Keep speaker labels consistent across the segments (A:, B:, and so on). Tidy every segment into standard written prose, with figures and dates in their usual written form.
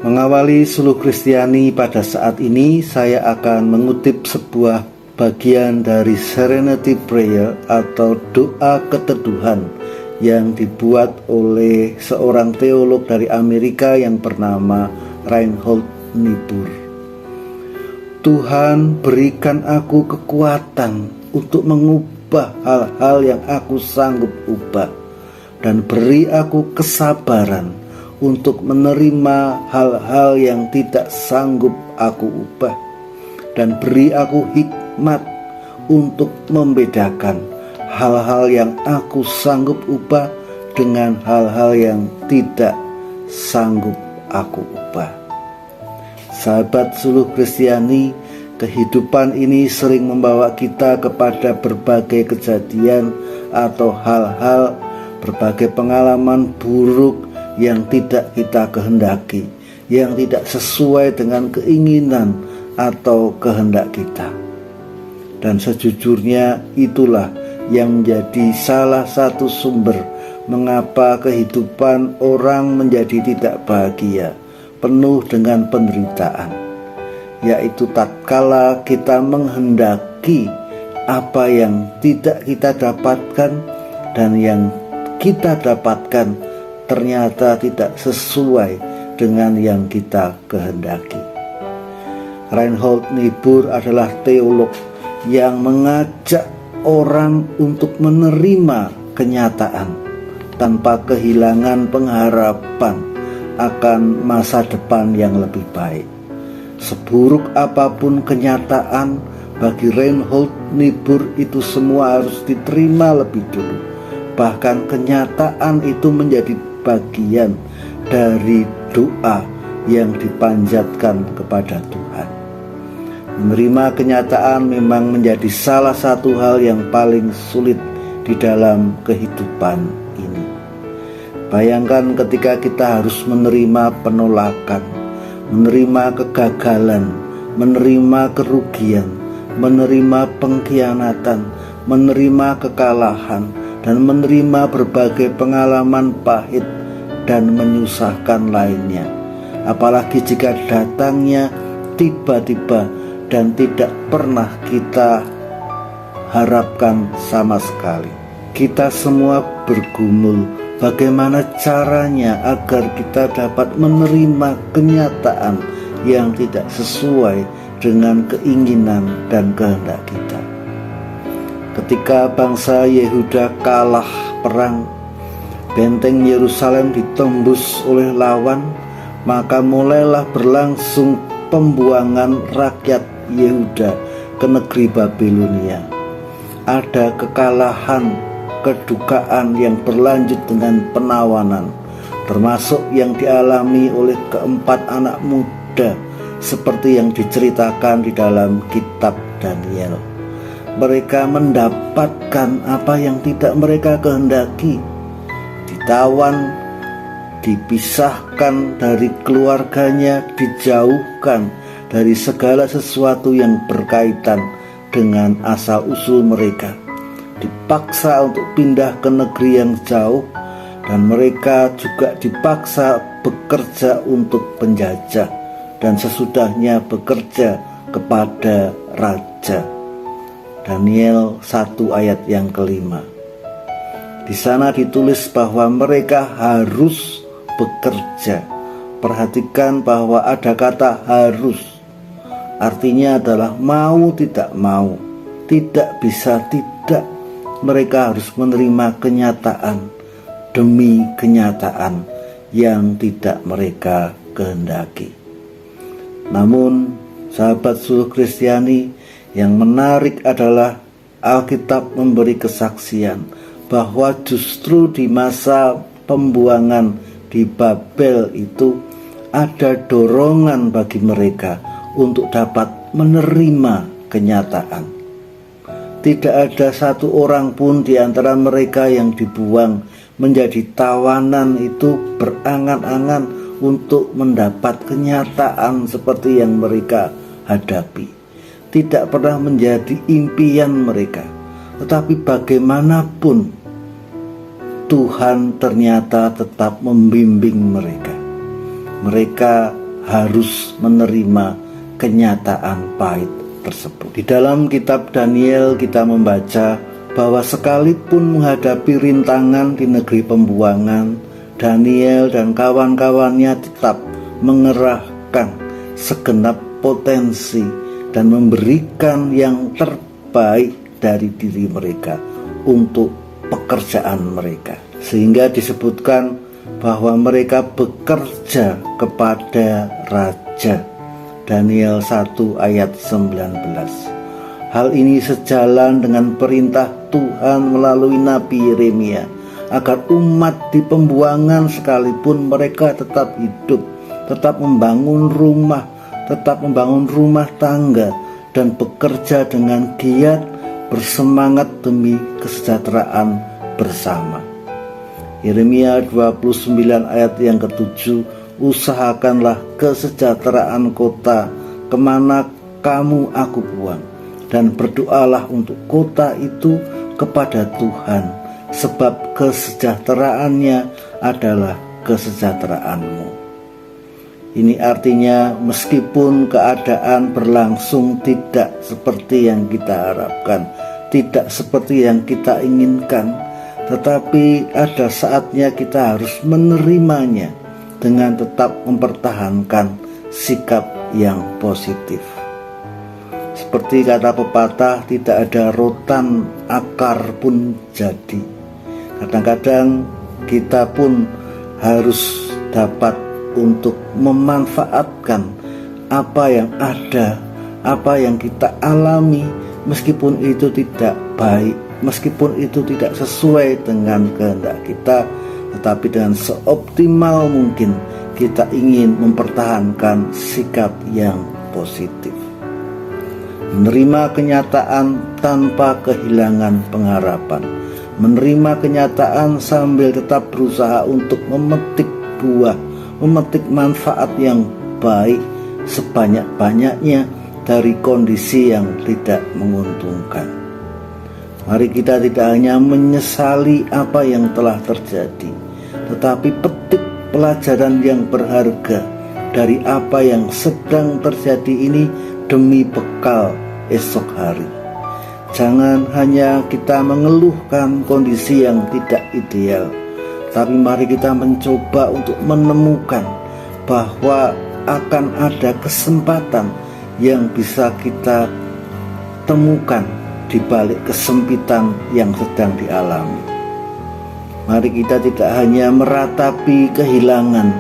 A: Mengawali Suluh Kristiani pada saat ini, saya akan mengutip sebuah bagian dari Serenity Prayer atau doa keteduhan yang dibuat oleh seorang teolog dari Amerika yang bernama Reinhold Niebuhr. Tuhan, berikan aku kekuatan untuk mengubah hal-hal yang aku sanggup ubah, dan beri aku kesabaran untuk menerima hal-hal yang tidak sanggup aku ubah, dan beri aku hikmat untuk membedakan hal-hal yang aku sanggup ubah dengan hal-hal yang tidak sanggup aku ubah. Sahabat Suluh Kristiani, kehidupan ini sering membawa kita kepada berbagai kejadian atau hal-hal, berbagai pengalaman buruk yang tidak kita kehendaki, yang tidak sesuai dengan keinginan atau kehendak kita. Dan sejujurnya itulah yang menjadi salah satu sumber mengapa kehidupan orang menjadi tidak bahagia, penuh dengan penderitaan, yaitu tatkala kita menghendaki apa yang tidak kita dapatkan, dan yang kita dapatkan ternyata tidak sesuai dengan yang kita kehendaki. Reinhold Niebuhr adalah teolog yang mengajak orang untuk menerima kenyataan tanpa kehilangan pengharapan akan masa depan yang lebih baik. Seburuk apapun kenyataan, bagi Reinhold Niebuhr itu semua harus diterima lebih dulu. Bahkan kenyataan itu menjadi bagian dari doa yang dipanjatkan kepada Tuhan. Menerima kenyataan memang menjadi salah satu hal yang paling sulit di dalam kehidupan ini. Bayangkan ketika kita harus menerima penolakan, menerima kegagalan, menerima kerugian, menerima pengkhianatan, menerima kekalahan, dan menerima berbagai pengalaman pahit dan menyusahkan lainnya. Apalagi jika datangnya tiba-tiba dan tidak pernah kita harapkan sama sekali. Kita semua bergumul bagaimana caranya agar kita dapat menerima kenyataan yang tidak sesuai dengan keinginan dan kehendak kita. Ketika bangsa Yehuda kalah perang, benteng Yerusalem ditembus oleh lawan, maka mulailah berlangsung pembuangan rakyat Yehuda ke negeri Babilonia. Ada kekalahan, kedukaan yang berlanjut dengan penawanan, termasuk yang dialami oleh keempat anak muda seperti yang diceritakan di dalam kitab Daniel. Mereka mendapatkan apa yang tidak mereka kehendaki, ditawan, dipisahkan dari keluarganya, dijauhkan dari segala sesuatu yang berkaitan dengan asal-usul mereka, dipaksa untuk pindah ke negeri yang jauh, dan mereka juga dipaksa bekerja untuk penjajah, dan sesudahnya bekerja kepada raja. Daniel 1 ayat yang kelima. Di sana ditulis bahwa mereka harus bekerja. Perhatikan bahwa ada kata harus. Artinya adalah mau tidak mau, tidak bisa tidak. Mereka harus menerima kenyataan demi kenyataan yang tidak mereka kehendaki. Namun, sahabat Suluh Kristiani, yang menarik adalah Alkitab memberi kesaksian bahwa justru di masa pembuangan di Babel itu ada dorongan bagi mereka untuk dapat menerima kenyataan. Tidak ada satu orang pun di antara mereka yang dibuang menjadi tawanan itu berangan-angan untuk mendapat kenyataan seperti yang mereka hadapi. Tidak pernah menjadi impian mereka, tetapi bagaimanapun Tuhan ternyata tetap membimbing mereka. Mereka harus menerima kenyataan pahit tersebut. Di dalam kitab Daniel kita membaca bahwa sekalipun menghadapi rintangan di negeri pembuangan, Daniel dan kawan-kawannya tetap mengerahkan segenap potensi dan memberikan yang terbaik dari diri mereka untuk pekerjaan mereka. Sehingga disebutkan bahwa mereka bekerja kepada Raja. Daniel 1 ayat 19. Hal ini sejalan dengan perintah Tuhan melalui Nabi Yeremia agar umat di pembuangan sekalipun mereka tetap hidup, tetap membangun rumah tangga dan bekerja dengan giat, bersemangat demi kesejahteraan bersama. Yeremia 29 ayat yang ke-7, usahakanlah kesejahteraan kota kemana kamu aku buang, dan berdoalah untuk kota itu kepada Tuhan, sebab kesejahteraannya adalah kesejahteraanmu. Ini artinya meskipun keadaan berlangsung tidak seperti yang kita harapkan, tidak seperti yang kita inginkan, tetapi ada saatnya kita harus menerimanya dengan tetap mempertahankan sikap yang positif. Seperti kata pepatah, tidak ada rotan akar pun jadi. Kadang-kadang kita pun harus dapat untuk memanfaatkan apa yang ada, apa yang kita alami, meskipun itu tidak baik, meskipun itu tidak sesuai dengan kehendak kita, tetapi dengan seoptimal mungkin kita ingin mempertahankan sikap yang positif. Menerima kenyataan tanpa kehilangan pengharapan, menerima kenyataan sambil tetap berusaha untuk memetik buah, memetik manfaat yang baik sebanyak-banyaknya dari kondisi yang tidak menguntungkan. Mari kita tidak hanya menyesali apa yang telah terjadi, tetapi petik pelajaran yang berharga dari apa yang sedang terjadi ini demi bekal esok hari. Jangan hanya kita mengeluhkan kondisi yang tidak ideal, tapi mari kita mencoba untuk menemukan bahwa akan ada kesempatan yang bisa kita temukan di balik kesempitan yang sedang dialami. Mari kita tidak hanya meratapi kehilangan,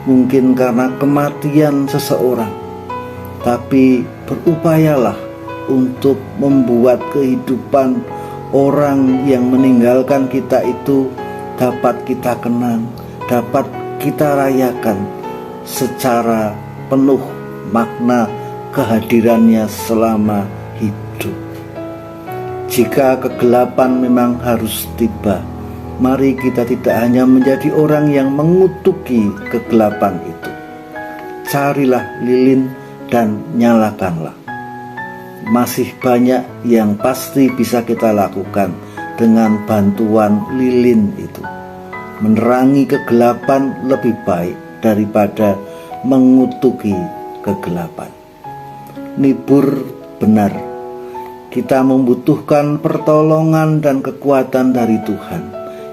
A: mungkin karena kematian seseorang, tapi berupayalah untuk membuat kehidupan orang yang meninggalkan kita itu dapat kita kenang, dapat kita rayakan secara penuh makna kehadirannya selama hidup. Jika kegelapan memang harus tiba, mari kita tidak hanya menjadi orang yang mengutuki kegelapan itu. Carilah lilin dan nyalakanlah. Masih banyak yang pasti bisa kita lakukan dengan bantuan lilin itu. Menerangi kegelapan lebih baik daripada mengutuki kegelapan. Nibur benar, kita membutuhkan pertolongan dan kekuatan dari Tuhan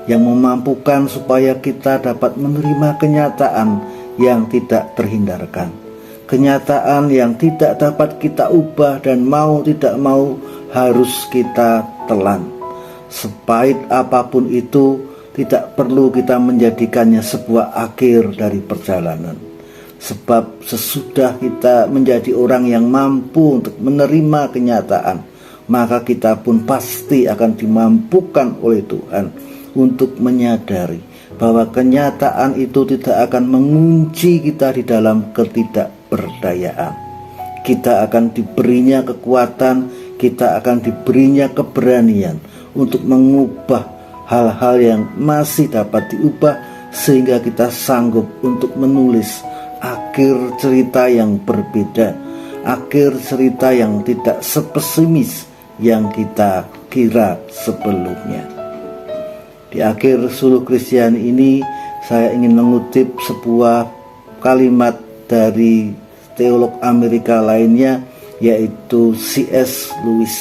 A: yang memampukan supaya kita dapat menerima kenyataan yang tidak terhindarkan, kenyataan yang tidak dapat kita ubah dan mau tidak mau harus kita telan. Sepahit apapun itu, tidak perlu kita menjadikannya sebuah akhir dari perjalanan. Sebab sesudah kita menjadi orang yang mampu untuk menerima kenyataan, maka kita pun pasti akan dimampukan oleh Tuhan untuk menyadari bahwa kenyataan itu tidak akan mengunci kita di dalam ketidakberdayaan. Kita akan diberinya kekuatan, kita akan diberinya keberanian untuk mengubah hal-hal yang masih dapat diubah, sehingga kita sanggup untuk menulis akhir cerita yang berbeda, akhir cerita yang tidak sepesimis yang kita kira sebelumnya. Di akhir Suluh Kristiani ini, saya ingin mengutip sebuah kalimat dari teolog Amerika lainnya, yaitu C.S. Lewis,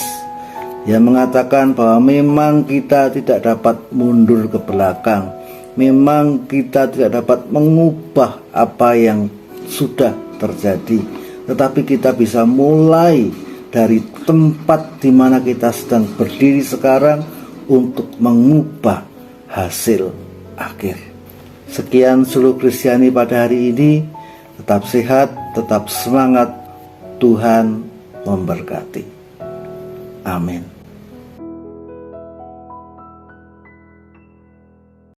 A: yang mengatakan bahwa memang kita tidak dapat mundur ke belakang, memang kita tidak dapat mengubah apa yang sudah terjadi, tetapi kita bisa mulai dari tempat di mana kita sedang berdiri sekarang untuk mengubah hasil akhir. Sekian Suluh Kristiani pada hari ini. Tetap sehat, tetap semangat. Tuhan memberkati. Amin.